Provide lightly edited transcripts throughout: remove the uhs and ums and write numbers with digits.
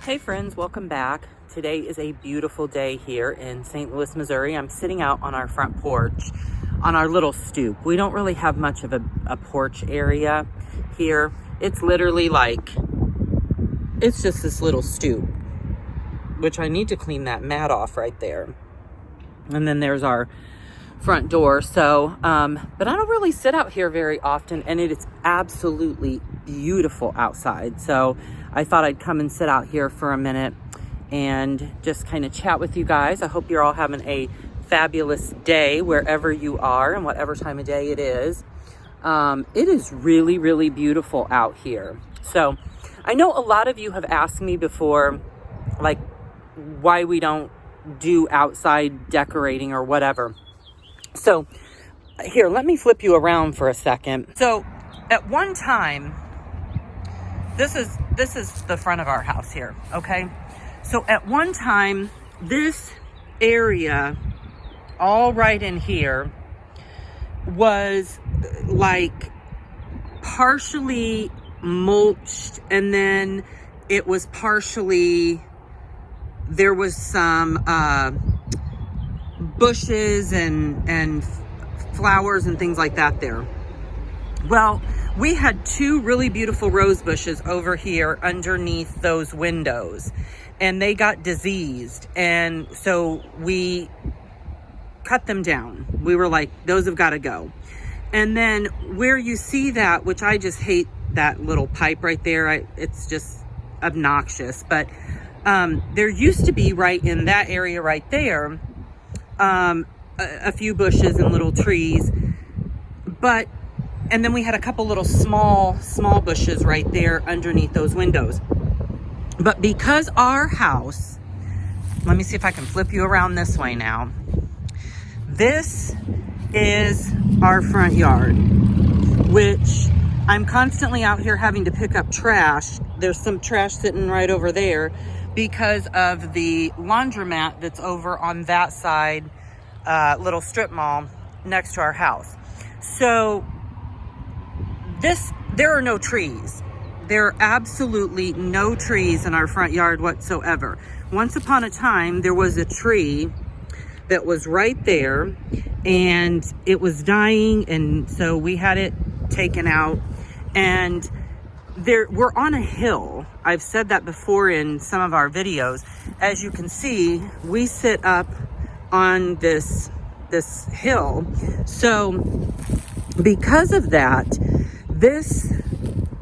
Hey friends, welcome back. Today is a beautiful day here in St. Louis, Missouri. I'm sitting out on our front porch on our little stoop. We don't really have much of a porch area here. It's literally it's just this little stoop, which I need to clean that mat off right there. And then there's our front door. So, but I don't really sit out here very often, and it is absolutely beautiful outside. So I thought I'd come and sit out here for a minute and just kind of chat with you guys. I hope you're all having a fabulous day wherever you are and whatever time of day it is. It is really, really beautiful out here. So I know a lot of you have asked me before, like, why we don't do outside decorating or whatever. So here, let me flip you around for a second. So at one time, this is the front of our house here, okay? So at one time, this area, all right in here, was like partially mulched, and then it was partially, there was some bushes and flowers and things like that there. Well, we had two really beautiful rose bushes over here underneath those windows, and they got diseased, and so we cut them down. We were like, those have got to go. And then where you see that, which I just hate that little pipe right there, it's just obnoxious, but there used to be right in that area right there a few bushes and little trees, and then we had a couple little small bushes right there underneath those windows. But because our house, let me see if I can flip you around this way now. This is our front yard, which I'm constantly out here having to pick up trash. There's some trash sitting right over there because of the laundromat that's over on that side, little strip mall next to our house. So there are no trees. There are absolutely no trees in our front yard whatsoever. Once upon a time, there was a tree that was right there, and it was dying, and so we had it taken out. And we're on a hill. I've said that before in some of our videos. As you can see, we sit up on this hill. So because of that, this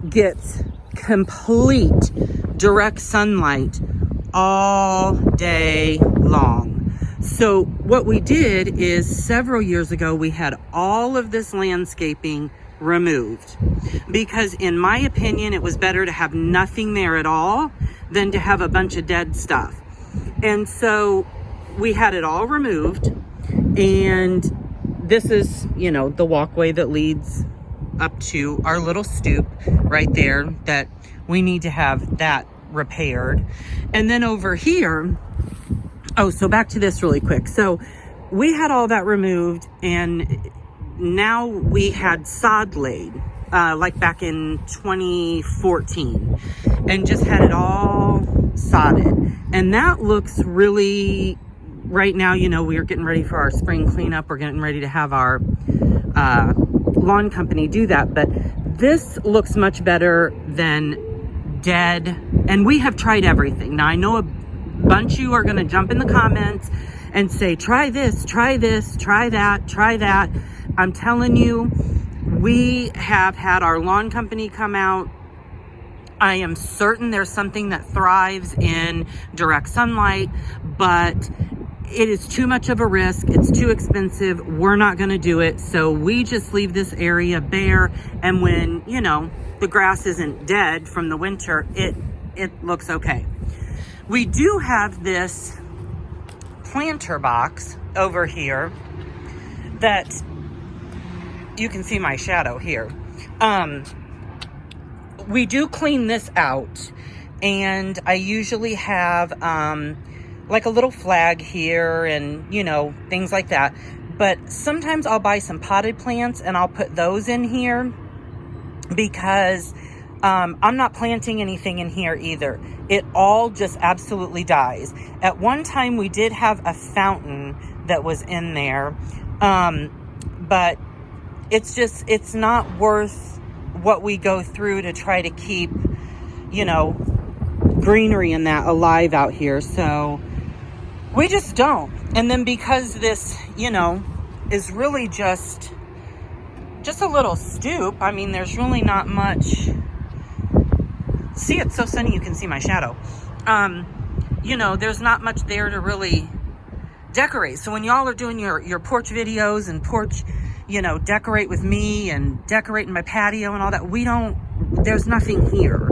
gets complete direct sunlight all day long. So what we did is, several years ago, we had all of this landscaping removed, because in my opinion, it was better to have nothing there at all than to have a bunch of dead stuff. And so we had it all removed, and this is, the walkway that leads up to our little stoop right there, that we need to have that repaired. And then over here, so back to this really quick. So we had all that removed, and now we had sod laid, like back in 2014, and just had it all sodded. And that looks really, right now, we're getting ready for our spring cleanup. We're getting ready to have our lawn company do that. But this looks much better than dead. And we have tried everything. Now, I know a bunch of you are going to jump in the comments and say, try this, try that, try that. I'm telling you, we have had our lawn company come out. I am certain there's something that thrives in direct sunlight, but it is too much of a risk. It's too expensive. We're not going to do it. So we just leave this area bare. And when, the grass isn't dead from the winter, it looks okay. We do have this planter box over here that you can see my shadow here. We do clean this out, and I usually have like a little flag here and things like that. But sometimes I'll buy some potted plants and I'll put those in here, because I'm not planting anything in here either. It all just absolutely dies. At one time, we did have a fountain that was in there, but it's not worth what we go through to try to keep, you know, greenery and that alive out here. So we just don't. And then because this, you know, is really just a little stoop, I mean, there's really not much. See, it's so sunny you can see my shadow. You know, there's not much there to really decorate. So when y'all are doing your porch videos and porch, you know, decorate with me and decorating my patio and all that, there's nothing here.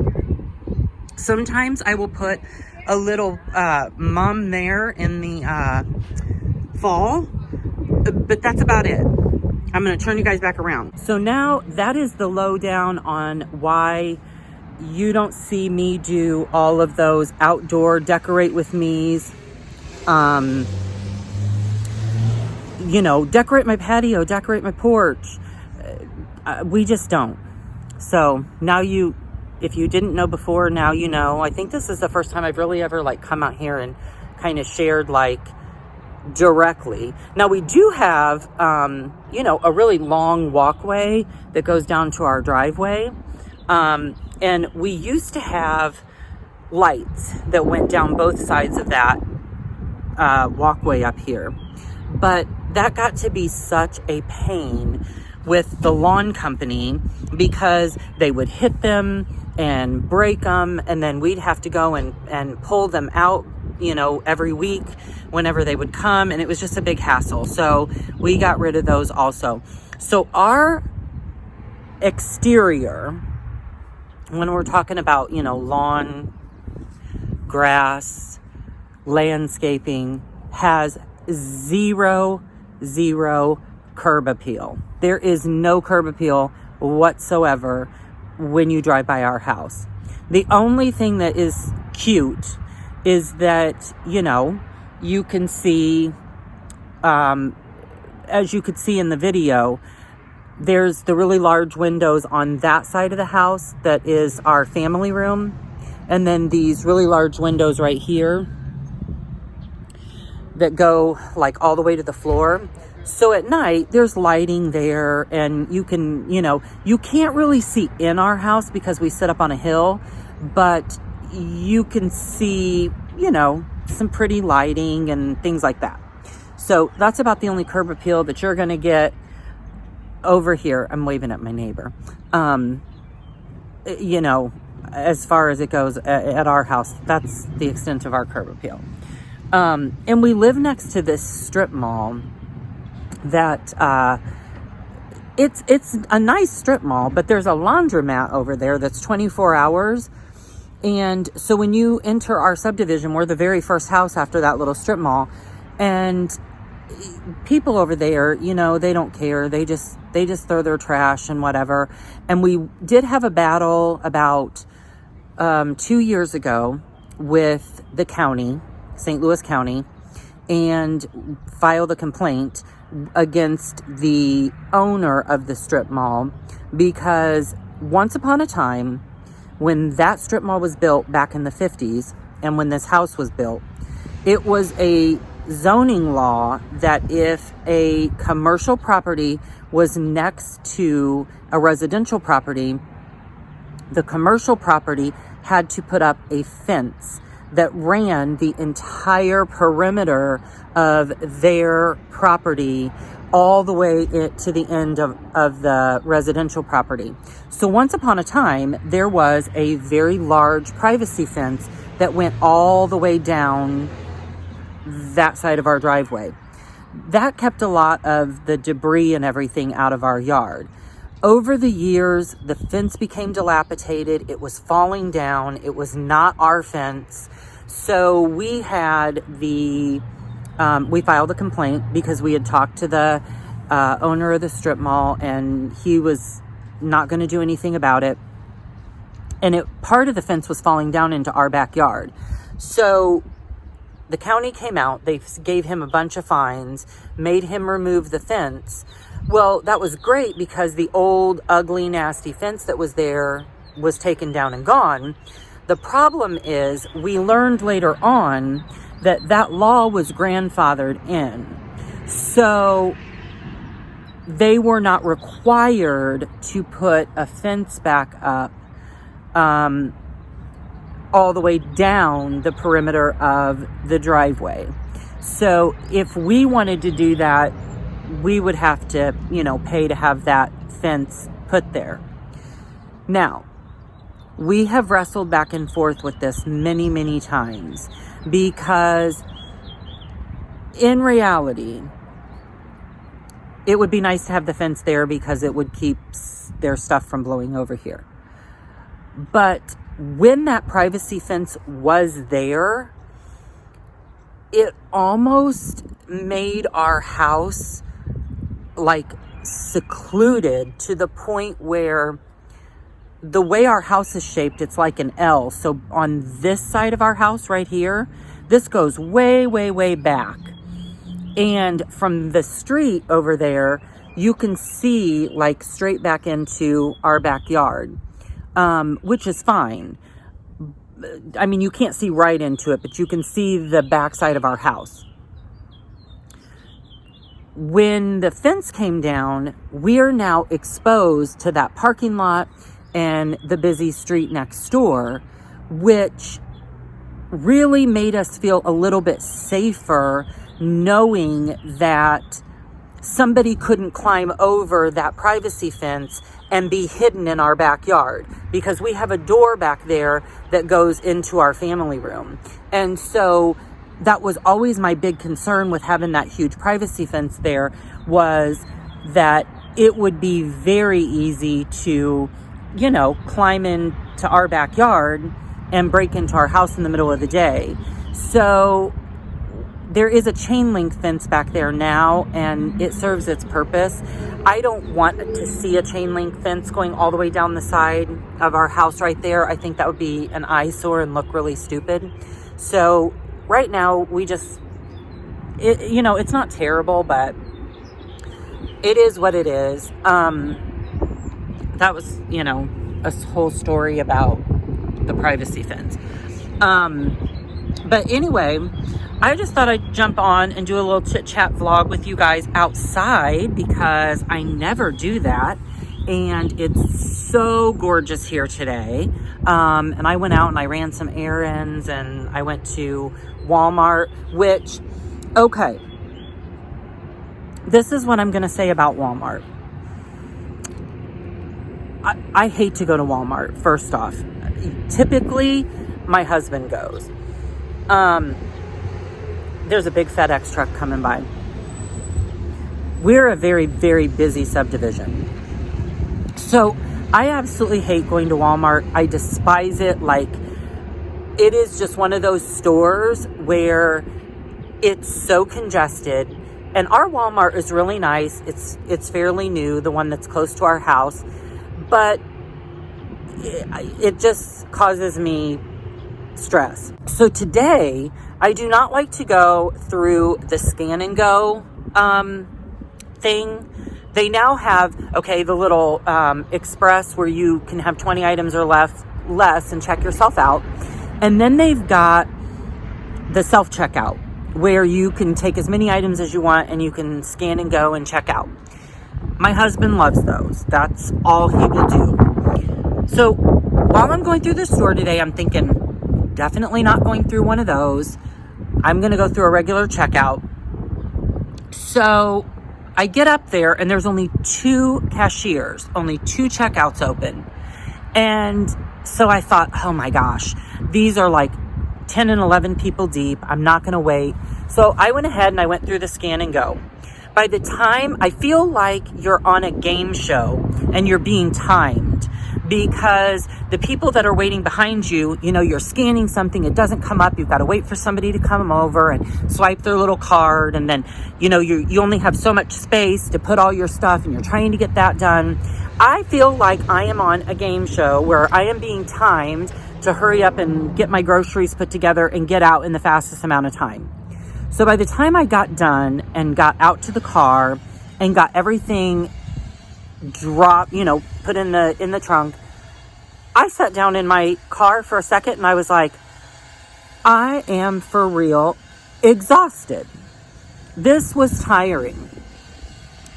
Sometimes I will put a little mum there in the fall, but that's about it. I'm going to turn you guys back around. So now that is the lowdown on why you don't see me do all of those outdoor decorate with me's. You know, decorate my patio, decorate my porch. We just don't. So now if you didn't know before, now you know. I think this is the first time I've really ever like come out here and kind of shared like directly. Now we do have, you know, a really long walkway that goes down to our driveway. And we used to have lights that went down both sides of that walkway up here. But that got to be such a pain with the lawn company because they would hit them and break them, and then we'd have to go and pull them out, you know, every week whenever they would come, and it was just a big hassle. So we got rid of those also. So our exterior, when we're talking about, you know, lawn, grass, landscaping, has zero curb appeal. There is no curb appeal whatsoever when you drive by our house. The only thing that is cute is that, you know, you can see, as you could see in the video, there's the really large windows on that side of the house that is our family room. And then these really large windows right here that go like all the way to the floor. So at night, there's lighting there, and you can, you know, you can't really see in our house because we sit up on a hill, but you can see, you know, some pretty lighting and things like that. So that's about the only curb appeal that you're going to get over here. I'm waving at my neighbor. You know, as far as it goes at our house, that's the extent of our curb appeal. And we live next to this strip mall that it's a nice strip mall, but there's a laundromat over there that's 24 hours. And so when you enter our subdivision, we're the very first house after that little strip mall, and people over there, you know, they don't care. They just throw their trash and whatever. And we did have a battle about 2 years ago with the county, St. Louis County, and filed a complaint against the owner of the strip mall, because once upon a time, when that strip mall was built back in the 50s, and when this house was built, it was a zoning law that if a commercial property was next to a residential property, the commercial property had to put up a fence that ran the entire perimeter of their property all the way to the end of the residential property. So once upon a time, there was a very large privacy fence that went all the way down that side of our driveway. That kept a lot of the debris and everything out of our yard. Over the years, the fence became dilapidated. It was falling down. It was not our fence. So we had we filed a complaint because we had talked to the owner of the strip mall, and he was not going to do anything about it. And part of the fence was falling down into our backyard. So the county came out, they gave him a bunch of fines, made him remove the fence. Well, that was great because the old, ugly, nasty fence that was there was taken down and gone. The problem is we learned later on that that law was grandfathered in. So they were not required to put a fence back up all the way down the perimeter of the driveway. So if we wanted to do that, we would have to, pay to have that fence put there. Now, we have wrestled back and forth with this many, many times, because in reality, it would be nice to have the fence there because it would keep their stuff from blowing over here. But when that privacy fence was there, it almost made our house like secluded, to the point where the way our house is shaped, it's like an L. So on this side of our house right here, this goes way, way, way back. And from the street over there, you can see like straight back into our backyard, which is fine. I mean, you can't see right into it, but you can see the backside of our house. When the fence came down, we're now exposed to that parking lot and the busy street next door, which really made us feel a little bit safer, knowing that somebody couldn't climb over that privacy fence and be hidden in our backyard, because we have a door back there that goes into our family room. And so that was always my big concern with having that huge privacy fence there, was that it would be very easy to, climb into our backyard and break into our house in the middle of the day. So there is a chain link fence back there now, and it serves its purpose. I don't want to see a chain link fence going all the way down the side of our house right there. I think that would be an eyesore and look really stupid. So right now, it's not terrible, but it is what it is. That was, a whole story about the privacy fence. But anyway, I just thought I'd jump on and do a little chit chat vlog with you guys outside, because I never do that. And it's so gorgeous here today. And I went out and I ran some errands, and I went to Walmart, which, okay, this is what I'm going to say about Walmart. I hate to go to Walmart, first off. Typically, my husband goes. There's a big FedEx truck coming by. We're a very, very busy subdivision. So I absolutely hate going to Walmart. I despise it. Like, it is just one of those stores where it's so congested. And our Walmart is really nice. It's fairly new, the one that's close to our house. But it just causes me stress. So today, I do not like to go through the scan and go thing. They now have, the little express where you can have 20 items or less and check yourself out. And then they've got the self-checkout, where you can take as many items as you want and you can scan and go and check out. My husband loves those. That's all he will do. So while I'm going through the store today, I'm thinking, definitely not going through one of those. I'm going to go through a regular checkout. So I get up there and there's only 2 cashiers, only 2 checkouts open. And so I thought, oh my gosh, these are like 10 and 11 people deep. I'm not going to wait. So I went ahead and I went through the scan and go. By the time, I feel like you're on a game show and you're being timed, because the people that are waiting behind you, you're scanning something, it doesn't come up, you've got to wait for somebody to come over and swipe their little card, and then, you only have so much space to put all your stuff, and you're trying to get that done. I feel like I am on a game show where I am being timed to hurry up and get my groceries put together and get out in the fastest amount of time. So by the time I got done and got out to the car and got everything dropped, put in the trunk, I sat down in my car for a second and I was like, I am for real exhausted. This was tiring.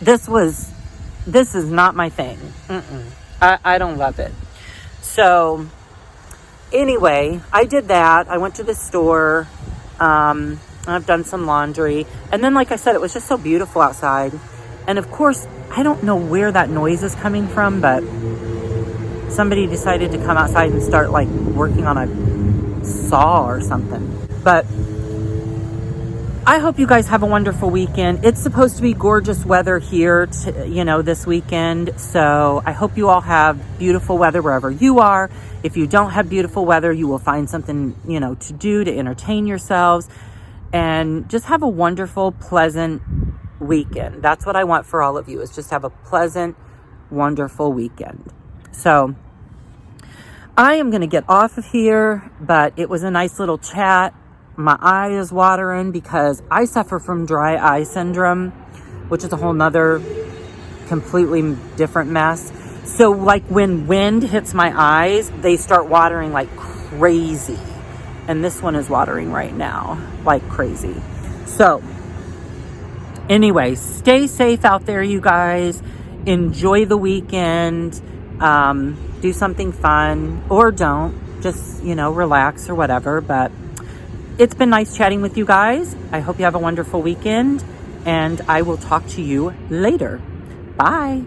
This is not my thing. I don't love it. So anyway, I did that. I went to the store. I've done some laundry. And then, like I said, it was just so beautiful outside. And of course, I don't know where that noise is coming from, but somebody decided to come outside and start like working on a saw or something. But I hope you guys have a wonderful weekend. It's supposed to be gorgeous weather here, this weekend. So I hope you all have beautiful weather wherever you are. If you don't have beautiful weather, you will find something, to do to entertain yourselves and just have a wonderful, pleasant weekend. That's what I want for all of you, is just have a pleasant, wonderful weekend. So I am going to get off of here, but it was a nice little chat. My eye is watering because I suffer from dry eye syndrome, which is a whole nother completely different mess. So like when wind hits my eyes, they start watering like crazy. And this one is watering right now like crazy. So anyway, stay safe out there, you guys. Enjoy the weekend. Do something fun or don't. Just, relax or whatever. But it's been nice chatting with you guys. I hope you have a wonderful weekend, and I will talk to you later. Bye.